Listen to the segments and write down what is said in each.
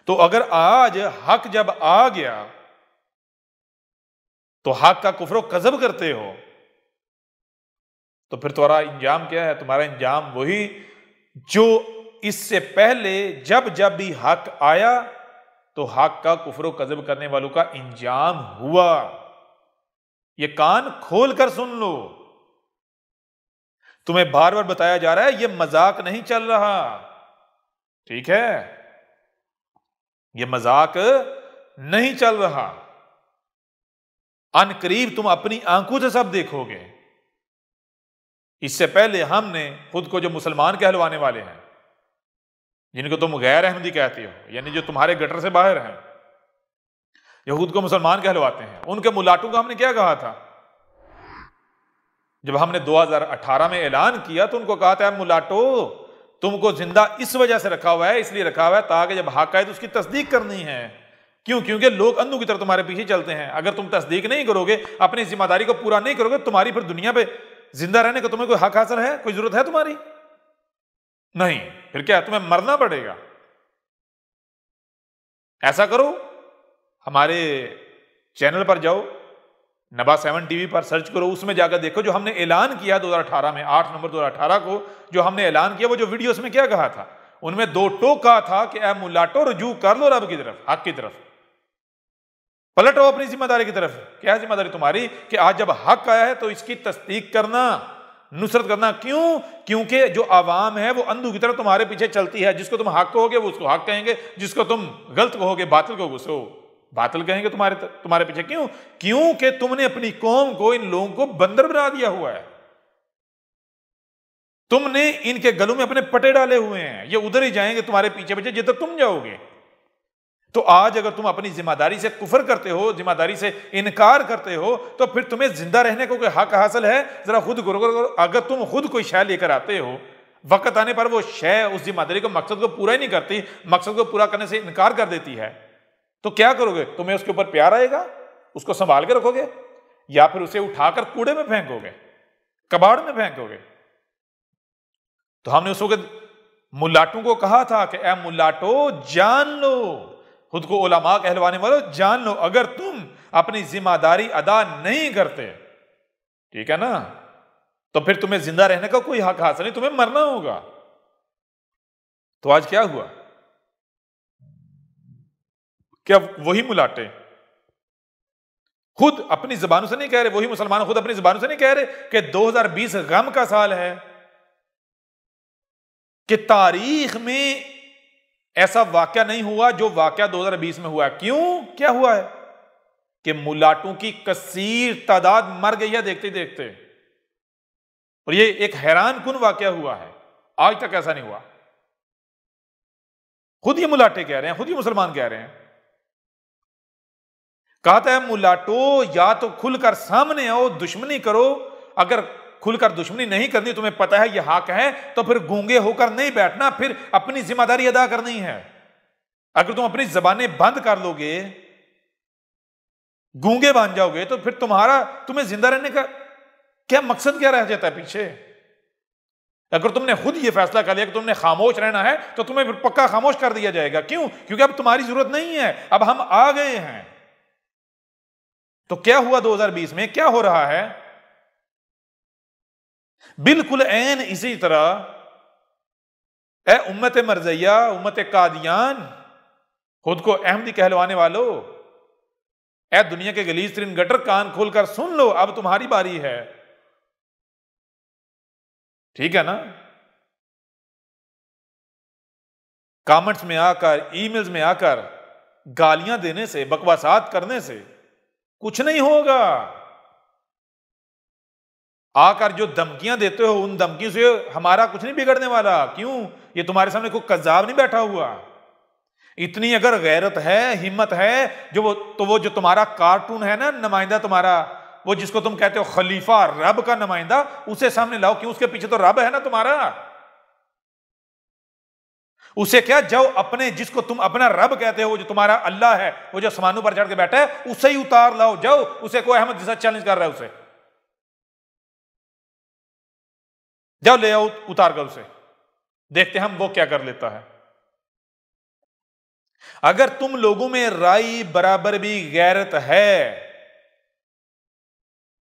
تو اگر آج حق جب آ گیا تو حق کا کفر و کذب کرتے ہو، تو پھر تمہارا انجام کیا ہے؟ تمہارا انجام وہی جو اس سے پہلے جب بھی حق آیا تو حق کا کفر و کذب کرنے والوں کا انجام ہوا۔ یہ کان کھول کر سن لو، تمہیں بار بار بتایا جا رہا ہے یہ مذاق نہیں چل رہا، ٹھیک ہے؟ یہ مذاق نہیں چل رہا، ان قریب تم اپنی آنکھوں سے سب دیکھو گے۔ اس سے پہلے ہم نے خود کو جو مسلمان کہلوانے والے ہیں، جن کو تم غیر احمدی کہتے ہو، یعنی جو تمہارے گٹر سے باہر ہیں، یہود کو مسلمان کہلواتے ہیں، ان کے ملاٹوں کا ہم نے کیا کہا تھا؟ جب ہم نے 2018 میں اعلان کیا تو ان کو کہا تھا ملاٹو تم کو زندہ اس وجہ سے رکھا ہوا ہے، اس لیے رکھا ہوا ہے تاکہ جب حق آئے تو اس کی تصدیق کرنی ہے۔ کیوں؟ کیونکہ لوگ اندھوں کی طرح تمہارے پیچھے چلتے ہیں، اگر تم تصدیق نہیں کرو گے، اپنی ذمہ داری کو پورا نہیں کرو گے، تمہاری پھر دنیا پہ زندہ رہنے کا تمہیں کوئی حق حاصل ہے؟ کوئی ضرورت ہے تمہاری؟ نہیں، پھر کیا تمہیں مرنا پڑے گا۔ ایسا کرو، ہمارے چینل پر جاؤ، نبا 7 ٹی وی پر سرچ کرو، اس میں جا کر دیکھو جو ہم نے اعلان کیا 2018 میں، 8 نومبر 2018 کو جو ہم نے اعلان کیا، وہ جو ویڈیوز میں کیا کہا تھا؟ ان میں 2 ٹوک کہا تھا کہ اے ملاٹو رجوع کر لو رب کی طرف، حق کی طرف، پلٹو اپنی ذمہ داری کی طرف۔ کیا ذمہ داری تمہاری؟ کہ آج جب حق آیا ہے تو اس کی تصدیق کرنا، نصرت کرنا۔ کیوں؟ کیونکہ جو عوام ہے وہ اندھوں کی طرح تمہارے پیچھے چلتی ہے، جس کو تم حق کہو گے وہ اس کو حق کہیں گے، جس کو تم غلط کہو گے، باطل کہو گے، اس کو باطل کہیں گے تمہارے پیچھے۔ کیوں؟ کیونکہ تم نے اپنی قوم کو، ان لوگوں کو بندر بنا دیا ہوا ہے، تم نے ان کے گلوں میں اپنے پٹے ڈالے ہوئے ہیں، یہ ادھر ہی جائیں گے تمہارے پیچھے پیچھے جدھر تم جاؤ گے۔ تو آج اگر تم اپنی ذمہ داری سے کفر کرتے ہو، ذمہ داری سے انکار کرتے ہو، تو پھر تمہیں زندہ رہنے کو کوئی حق حاصل ہے؟ ذرا خود کرو۔ اگر تم خود کوئی شے لے کر آتے ہو، وقت آنے پر وہ شے اس ذمہ داری کو، مقصد کو پورا ہی نہیں کرتی، مقصد کو پورا کرنے سے انکار کر دیتی ہے، تو کیا کرو گے؟ تمہیں اس کے اوپر پیار آئے گا، اس کو سنبھال کے رکھو گے، یا پھر اسے اٹھا کر کوڑے میں پھینکو گے، کباڑ میں پھینکو گے؟ تو ہم نے اس وقت ملاٹوں کو کہا تھا کہ اے ملاٹو جان لو، خود کو علماء کہلوانے والوں جان لو، اگر تم اپنی ذمہ داری ادا نہیں کرتے، ٹھیک ہے نا، تو پھر تمہیں زندہ رہنے کا کوئی حق حاصل نہیں، تمہیں مرنا ہوگا۔ تو آج کیا ہوا؟ کیا وہی ملاٹے خود اپنی زبانوں سے نہیں کہہ رہے، وہی مسلمان خود اپنی زبانوں سے نہیں کہہ رہے کہ 2020 غم کا سال ہے، کہ تاریخ میں ایسا واقعہ نہیں ہوا جو واقعہ 2020 میں ہوا ہے؟ کیوں؟ کیا ہوا ہے؟ کہ ملاٹوں کی کثیر تعداد مر گئی ہے دیکھتے دیکھتے، اور یہ ایک حیران کن واقعہ ہوا ہے، آج تک ایسا نہیں ہوا۔ خود یہ ملاٹے کہہ رہے ہیں، خود یہ مسلمان کہہ رہے ہیں۔ کہتا ہے ملاٹو یا تو کھل کر سامنے آؤ، دشمنی کرو، اگر کھل کر دشمنی نہیں کرنی، تمہیں پتہ ہے یہ حق ہے، تو پھر گونگے ہو کر نہیں بیٹھنا، پھر اپنی ذمہ داری ادا کرنی ہے۔ اگر تم اپنی زبانیں بند کر لو گے، گونگے بن جاؤ گے، تو پھر تمہیں زندہ رہنے کا کیا مقصد کیا رہ جاتا ہے پیچھے؟ اگر تم نے خود یہ فیصلہ کر لیا کہ تم نے خاموش رہنا ہے، تو تمہیں پھر پکا خاموش کر دیا جائے گا۔ کیوں؟ کیونکہ اب تمہاری ضرورت نہیں ہے، اب ہم آ گئے ہیں۔ تو کیا ہوا 2020 میں؟ کیا ہو رہا ہے؟ بالکل عین اسی طرح اے امت مرزیہ، امت قادیان، خود کو احمدی کہلوانے والو، اے دنیا کے غلیظ ترین گٹر، کان کھول کر سن لو، اب تمہاری باری ہے، ٹھیک ہے نا؟ کامنٹس میں آ کر، ای میلز میں آ کر گالیاں دینے سے، بکواسات کرنے سے کچھ نہیں ہوگا۔ آ کر جو دھمکیاں دیتے ہو، ان دھمکیوں سے ہمارا کچھ نہیں بگڑنے والا۔ کیوں؟ یہ تمہارے سامنے کوئی کذاب نہیں بیٹھا ہوا۔ اتنی اگر غیرت ہے، ہمت ہے، تو وہ جو تمہارا کارٹون ہے نا، نمائندہ تمہارا، وہ جس کو تم کہتے ہو خلیفہ، رب کا نمائندہ، اسے سامنے لاؤ۔ کیوں؟ اس کے پیچھے تو رب ہے نا تمہارا۔ اسے کیا، جاؤ اپنے، جس کو تم اپنا رب کہتے ہو، جو تمہارا اللہ ہے، وہ جو آسمانوں پر چڑھ کے بیٹھا ہے، اسے ہی اتار لاؤ۔ جاؤ اسے، کوئی احمد جیسا چیلنج کر رہا ہے اسے، جاؤ لے آؤ اتار کر اسے، دیکھتے ہم وہ کیا کر لیتا ہے۔ اگر تم لوگوں میں رائی برابر بھی غیرت ہے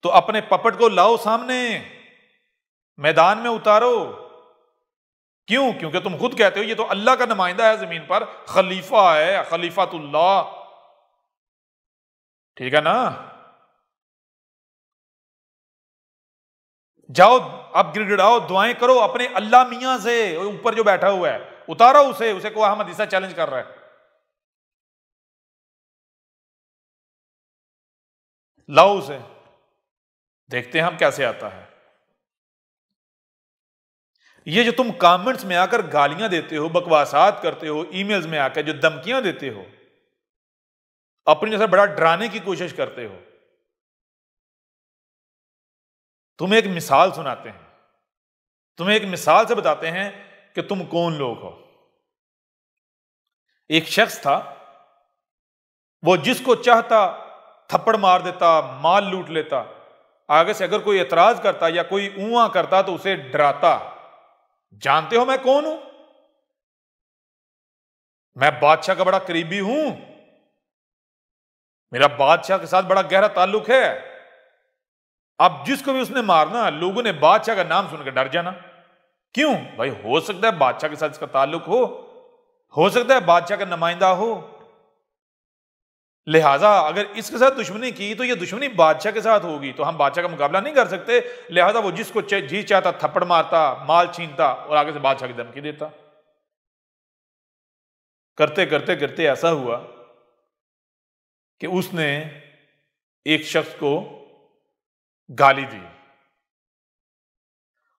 تو اپنے پپٹ کو لاؤ سامنے، میدان میں اتارو۔ کیوں؟ کیونکہ تم خود کہتے ہو یہ تو اللہ کا نمائندہ ہے زمین پر، خلیفہ ہے، خلیفۃ اللہ، ٹھیک ہے نا؟ جاؤ اب گڑگڑاؤ، دعائیں کرو اپنے اللہ میاں سے، اوپر جو بیٹھا ہوا ہے اتارو اسے کو احمد عیسیٰ چیلنج کر رہا ہے، لاؤ اسے، دیکھتے ہیں ہم کیسے آتا ہے۔ یہ جو تم کامنٹس میں آ کر گالیاں دیتے ہو، بکواسات کرتے ہو، ای میلز میں آ کر جو دھمکیاں دیتے ہو، اپنی جیسا بڑا ڈرانے کی کوشش کرتے ہو، تمہیں ایک مثال سناتے ہیں، تمہیں ایک مثال سے بتاتے ہیں کہ تم کون لوگ ہو۔ ایک شخص تھا، وہ جس کو چاہتا تھپڑ مار دیتا، مال لوٹ لیتا، آگے سے اگر کوئی اعتراض کرتا یا کوئی اونواں کرتا تو اسے ڈراتا۔ جانتے ہو میں کون ہوں؟ میں بادشاہ کا بڑا قریبی ہوں، میرا بادشاہ کے ساتھ بڑا گہرا تعلق ہے۔ اب جس کو بھی اس نے مارنا، لوگوں نے بادشاہ کا نام سن کے ڈر جانا۔ کیوں بھائی؟ ہو سکتا ہے بادشاہ کے ساتھ اس کا تعلق ہو سکتا ہے بادشاہ کا نمائندہ ہو، لہٰذا اگر اس کے ساتھ دشمنی کی تو یہ دشمنی بادشاہ کے ساتھ ہوگی، تو ہم بادشاہ کا مقابلہ نہیں کر سکتے، لہٰذا وہ جس کو جی چاہتا تھپڑ مارتا، مال چھینتا اور آگے سے بادشاہ کی دھمکی دیتا۔ کرتے کرتے کرتے ایسا ہوا کہ اس نے ایک شخص کو گالی دی،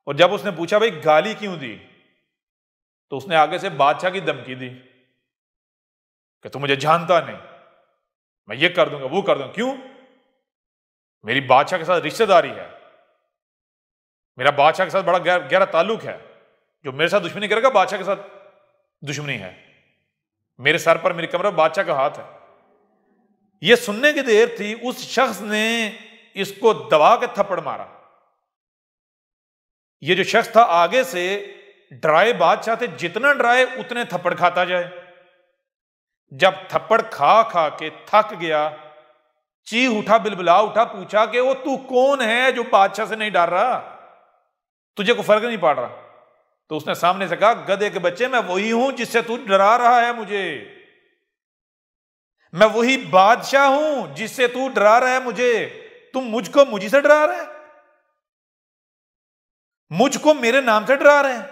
اور جب اس نے پوچھا بھائی گالی کیوں دی، تو اس نے آگے سے بادشاہ کی دھمکی دی کہ تو مجھے جانتا نہیں، میں یہ کر دوں گا، وہ کر دوں گا۔ کیوں؟ میری بادشاہ کے ساتھ رشتہ داری ہے، میرا بادشاہ کے ساتھ بڑا گہرا تعلق ہے، جو میرے ساتھ دشمنی کرے گا بادشاہ کے ساتھ دشمنی ہے، میرے سر پر میری کمر پر بادشاہ کا ہاتھ ہے۔ یہ سننے کی دیر تھی، اس شخص نے اس کو دبا کے تھپڑ مارا۔ یہ جو شخص تھا آگے سے ڈرائے بادشاہ تھے، جتنا ڈرائے اتنے تھپڑ کھاتا جائے۔ جب تھپڑ کھا کھا کے تھک گیا، چیخ اٹھا، بلبلا اٹھا، پوچھا کہ وہ تو کون ہے جو بادشاہ سے نہیں ڈر رہا، تجھے کوئی فرق نہیں پڑ رہا؟ تو اس نے سامنے سے کہا گدھے کے بچے، میں وہی ہوں جس سے تو ڈرا رہا ہے مجھے، میں وہی بادشاہ ہوں جس سے تو ڈرا رہا ہے مجھے، تم مجھ کو مجھے سے ڈرا رہے ہیں، مجھ کو میرے نام سے ڈرا رہے ہیں،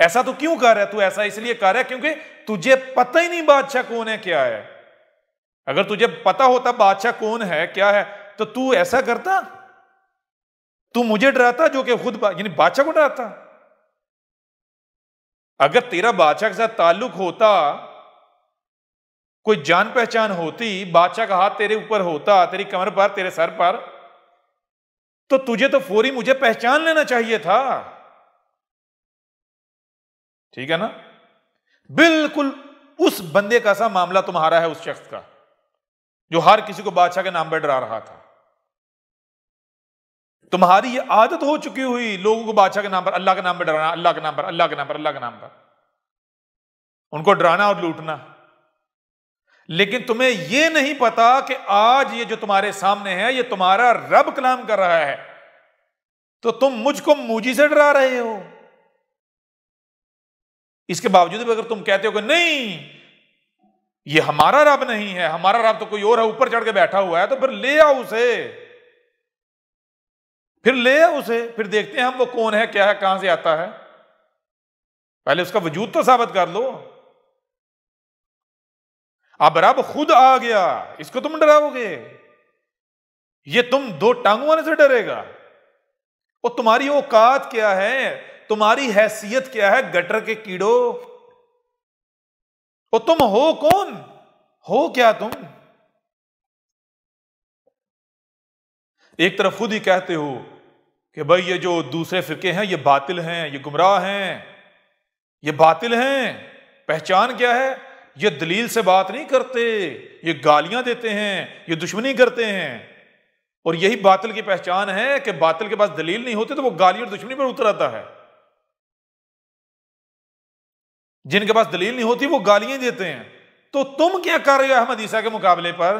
ایسا تو کیوں کر رہا ہے؟ تو ایسا اس لیے کر رہا ہے کیونکہ تجھے پتہ ہی نہیں بادشاہ کون ہے کیا ہے۔ اگر تجھے پتہ ہوتا بادشاہ کون ہے کیا ہے تو تو ایسا کرتا؟ تو مجھے ڈراتا جو کہ خود یعنی بادشاہ کو ڈراتا؟ اگر تیرا بادشاہ کے ساتھ تعلق ہوتا، کوئی جان پہچان ہوتی، بادشاہ کا ہاتھ تیرے اوپر ہوتا، تیری کمر پر، تیرے سر پر، تو تجھے تو فوری مجھے پہچان لینا چاہیے تھا، ٹھیک ہے نا؟ بالکل اس بندے کا سا معاملہ تمہارا ہے، اس شخص کا جو ہر کسی کو بادشاہ کے نام پہ ڈرا رہا تھا۔ تمہاری یہ عادت ہو چکی ہوئی لوگوں کو بادشاہ کے نام پر، اللہ کے نام پہ ڈرانا، اللہ کے نام پر، اللہ کے نام پر، اللہ کے نام پر، ان کو ڈرانا اور لوٹنا۔ لیکن تمہیں یہ نہیں پتا کہ آج یہ جو تمہارے سامنے ہے یہ تمہارا رب کلام کر رہا ہے، تو تم مجھ کو موجی سے ڈرا رہے ہو۔ اس کے باوجود بھی اگر تم کہتے ہو کہ نہیں یہ ہمارا رب نہیں ہے، ہمارا رب تو کوئی اور ہے، اوپر چڑھ کے بیٹھا ہوا ہے، تو پھر لے آؤ اسے، پھر لے آؤ اسے، پھر دیکھتے ہیں ہم وہ کون ہے، کیا ہے، کہاں سے آتا ہے، پہلے اس کا وجود تو ثابت کر لو۔ اب رب خود آ گیا، اس کو تم ڈراؤ گے؟ یہ تم دو ٹانگوں والے سے ڈرے گا؟ اور تمہاری اوقات کیا ہے، تمہاری حیثیت کیا ہے گٹر کے کیڑو؟ اور تم ہو کون؟ ہو کیا تم؟ ایک طرف خود ہی کہتے ہو کہ بھائی یہ جو دوسرے فرقے ہیں یہ باطل ہیں، یہ گمراہ ہیں، یہ باطل ہیں۔ پہچان کیا ہے؟ یہ دلیل سے بات نہیں کرتے، یہ گالیاں دیتے ہیں، یہ دشمنی کرتے ہیں، اور یہی باطل کی پہچان ہے کہ باطل کے پاس دلیل نہیں ہوتی تو وہ گالی اور دشمنی پر اتر آتا ہے۔ جن کے پاس دلیل نہیں ہوتی وہ گالیاں دیتے ہیں. تو تم کیا کر رہے ہو احمد عیسیٰ کے مقابلے پر؟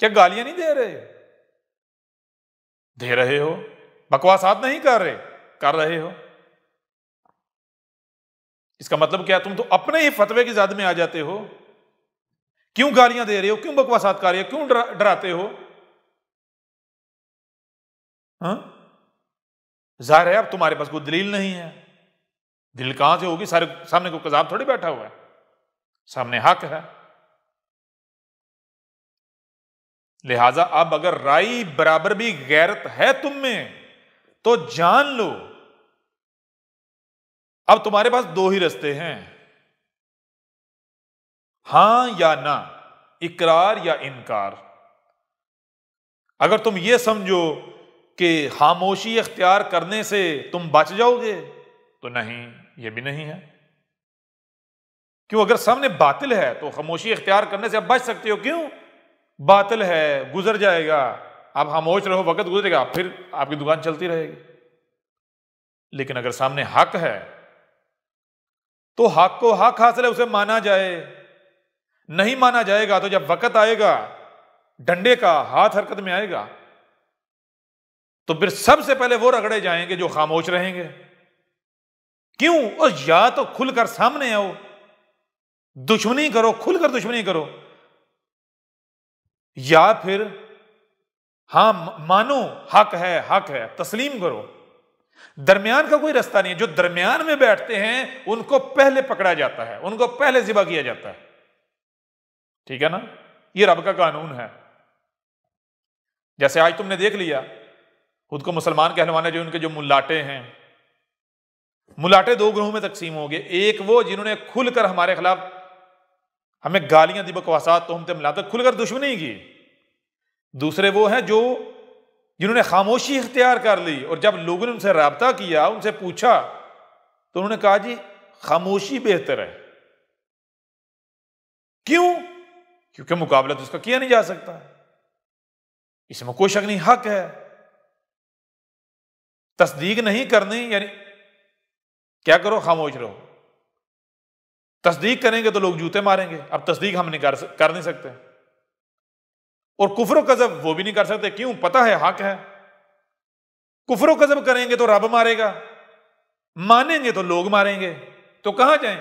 کیا گالیاں نہیں دے رہے؟ دے رہے ہو. بکواسات نہیں کر رہے ہو. اس کا مطلب کیا؟ تم تو اپنے ہی فتوے کی زد میں آ جاتے ہو. کیوں گالیاں دے رہے ہو؟ کیوں بکواسات کر رہے ہو؟ کیوں ڈراتے ہو؟ ہاں ظاہر ہے اب تمہارے پاس کوئی دلیل نہیں ہے. دلیل کہاں سے ہوگی؟ سامنے کوئی کذاب تھوڑی بیٹھا ہوا ہے، سامنے حق ہے. لہذا اب اگر رائی برابر بھی غیرت ہے تم میں تو جان لو اب تمہارے پاس دو ہی رستے ہیں، ہاں یا نہ، اقرار یا انکار. اگر تم یہ سمجھو کہ خاموشی اختیار کرنے سے تم بچ جاؤ گے تو نہیں، یہ بھی نہیں ہے. کیوں؟ اگر سامنے باطل ہے تو خاموشی اختیار کرنے سے اب بچ سکتے ہو. کیوں؟ باطل ہے، گزر جائے گا، اب خاموش رہو، وقت گزرے گا، پھر آپ کی دکان چلتی رہے گی. لیکن اگر سامنے حق ہے تو حق کو حق حاصل ہے، اسے مانا جائے. نہیں مانا جائے گا تو جب وقت آئے گا ڈنڈے کا، ہاتھ حرکت میں آئے گا، تو پھر سب سے پہلے وہ رگڑے جائیں گے جو خاموش رہیں گے. کیوں؟ اور یا تو کھل کر سامنے آؤ، دشمنی کرو، کھل کر دشمنی کرو، یا پھر ہاں مانو حق ہے، تسلیم کرو. درمیان کا کوئی رستہ نہیں ہے. جو درمیان میں بیٹھتے ہیں ان کو پہلے پکڑا جاتا ہے، ان کو پہلے ذبح کیا جاتا ہے. ٹھیک ہے نا؟ یہ رب کا قانون ہے. جیسے آج تم نے دیکھ لیا خود کو مسلمان کہلوانے جو ان کے جو ملاٹے ہیں، ملاٹے دو گروہوں میں تقسیم ہو گئے. ایک وہ جنہوں نے کھل کر ہمارے خلاف ہمیں گالیاں دی، بکواسات، تہمتیں ملاتے، کھل کر دشمنی کی. دوسرے وہ ہیں جنہوں نے خاموشی اختیار کر لی، اور جب لوگوں نے ان سے رابطہ کیا، ان سے پوچھا، تو انہوں نے کہا جی خاموشی بہتر ہے. کیوں؟ کیونکہ مقابلہ تو اس کا کیا نہیں جا سکتا، اس میں کوئی شک نہیں، حق ہے. تصدیق نہیں کرنی یعنی کیا کرو؟ خاموش رہو. تصدیق کریں گے تو لوگ جوتے ماریں گے. اب تصدیق ہم نہیں کر نہیں سکتے، اور کفر و کذب وہ بھی نہیں کر سکتے. کیوں؟ پتہ ہے حق ہے. کفر و کذب کریں گے تو رب مارے گا، مانیں گے تو لوگ ماریں گے. تو کہاں جائیں؟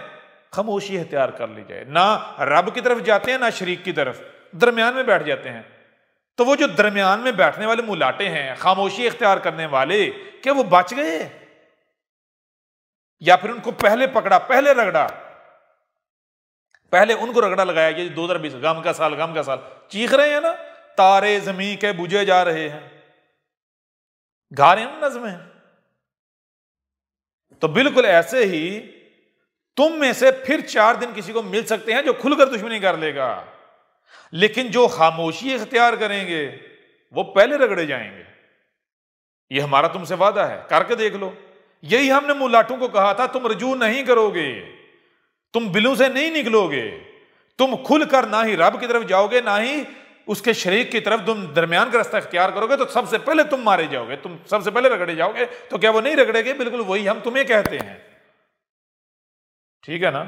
خاموشی اختیار کر لی جائے. نہ رب کی طرف جاتے ہیں نہ شریک کی طرف، درمیان میں بیٹھ جاتے ہیں. تو وہ جو درمیان میں بیٹھنے والے ملاٹے ہیں، خاموشی اختیار کرنے والے، کیا وہ بچ گئے؟ یا پھر ان کو پہلے پکڑا، پہلے رگڑا، پہلے ان کو رگڑا لگایا. یہ 2020 غم کا سال، غم کا سال چیخ رہے ہیں نا، تارے زمین کے بجھے جا رہے ہیں، گا رہے ہیں نظمیں. تو بالکل ایسے ہی تم میں سے پھر 4 دن کسی کو مل سکتے ہیں جو کھل کر دشمنی کر لے گا، لیکن جو خاموشی اختیار کریں گے وہ پہلے رگڑے جائیں گے. یہ ہمارا تم سے وعدہ ہے، کر کے دیکھ لو. یہی ہم نے ملاٹوں کو کہا تھا، تم رجوع نہیں کرو گے، تم بلوں سے نہیں نکلو گے، تم کھل کر نہ ہی رب کی طرف جاؤ گے نہ ہی اس کے شریک کی طرف. تم درمیان کا راستہ اختیار کرو گے تو سب سے پہلے تم مارے جاؤ گے، تم سب سے پہلے رگڑے جاؤ گے. تو کیا وہ نہیں رگڑے گے؟ بالکل وہی ہم تمہیں کہتے ہیں. ٹھیک ہے نا؟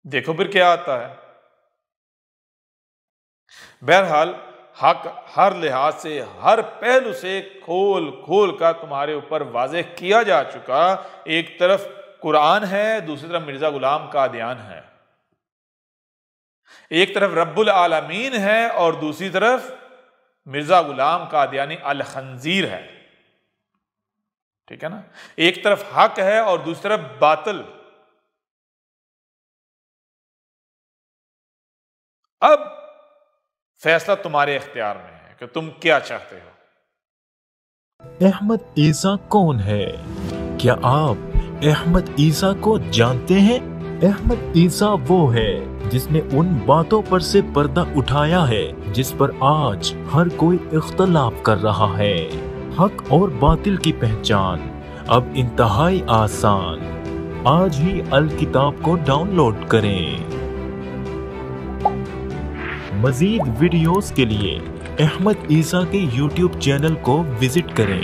دیکھو پھر کیا آتا ہے. بہرحال حق ہر لحاظ سے، ہر پہلو سے کھول کھول کر تمہارے اوپر واضح کیا جا چکا. ایک طرف قرآن ہے، دوسری طرف مرزا غلام قادیان ہے. ایک طرف رب العالمین ہے اور دوسری طرف مرزا غلام قادیانی الخنزیر ہے. ٹھیک ہے نا؟ ایک طرف حق ہے اور دوسری طرف باطل. اب فیصلہ تمہارے اختیار میں ہے کہ تم کیا چاہتے ہو. احمد عیسیٰ کون ہے؟ کیا آپ احمد عیسیٰ کو جانتے ہیں؟ احمد عیسیٰ وہ ہے جس نے ان باتوں پر سے پردہ اٹھایا ہے جس پر آج ہر کوئی اختلاف کر رہا ہے. حق اور باطل کی پہچان اب انتہائی آسان. آج ہی الکتاب کو ڈاؤن لوڈ کریں. مزید ویڈیوز کے لیے احمد عیسیٰ کے یوٹیوب چینل کو وزٹ کریں